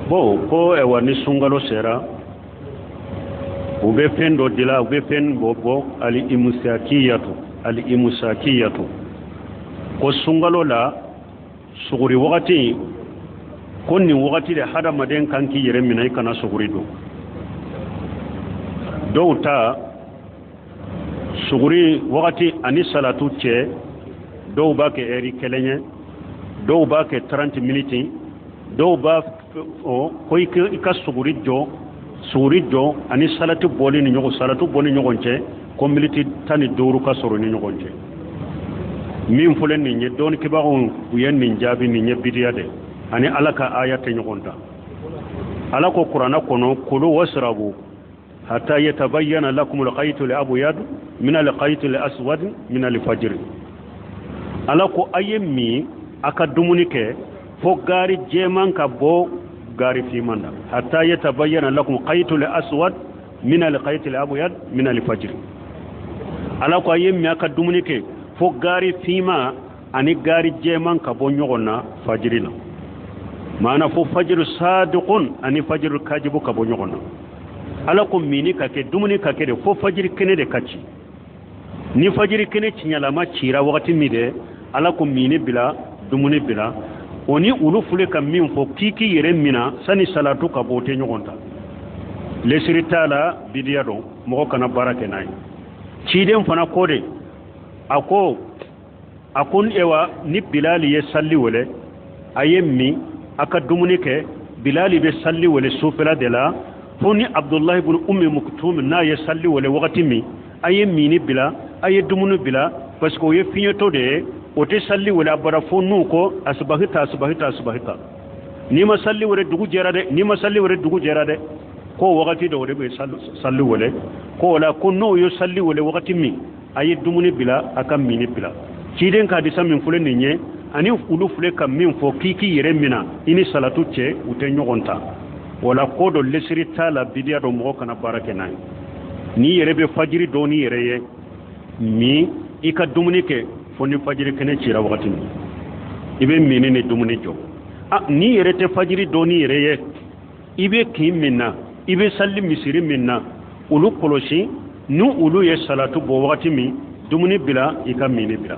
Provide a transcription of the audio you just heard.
bo ko e wani sungalo sera ube pendo dila ube pen bobo al imusakiyatu ko sungalo la suguri wakati konni wakati de hada maden kanki yere minai kana suguri do ta suguri wakati ani salatu che do ba ke eri kelenye do ba ke 30 minutes do ba o koy ke ka suguri jo ani salatu boli ni nyogo che ko militi tani doru ka soro ni nyogo che min fulen ni nye don ke ba on uyen ni jabi ni nye bidiya de ani alaka ayate nyogonta alako qur'ana kono kulu wasrabu hatta yatabayyana lakum al-khaytu al-abyad min al-khaytu al-aswad min al-fajr alako ayemi aka dumunike fo gari jeman ka bo gari fi manda hatta yatabayyana lakum khaytu al-aswad min al-khaytu al-abyad min al-fajr alako ayemi aka dumunike fo gari fima ani gari jeman ka bo nyogona fajrina mana fo fajr sadiqun ani fajr kajibu ka bo nyogona alakum mini kake dumuni kake de fo fajr kene de kaci ni fajr kene cinyala ma cira wakati mi de alakum mini bila dumuni bila oni ulu fule kam min fo kiki yere mina sani salatu ka bo te nyogonta lesritala bidiya do mo kana barake nay ciden fana kode akon ewa ni bilali ye salli wole ayemmi aka dumuni ke bilali be salli wole sufela de la foni abdullah ibn ummi maktum na ye salli wole wakati mi ayemmi ni bila aye dumuni bila parce que ye finyeto de o te salli wole abara fonu ko asbahita ni ma salli wole dugu jerade ko wakati do de be salli wole ko wala ko no yo salli wole wakati mi aye dumuni bila aka mini bila ciden ka disa min fule ninye ani ulu fule kam min fo kiki yere mina ini salatu che ute nyogonta wala kodo lesiri tala bidia do mo kana barake nay ni yere be fajiri do ni yere ye mi ika dumuni ke foni fajiri kene cira wakati ni ibe mini ne dumuni jo ni yere te fajiri do ni yere ye ibe kim minna ibe salli misiri minna ulu koloshi nu ulu ye salatu bo wakati mi dumuni bila ika mini bila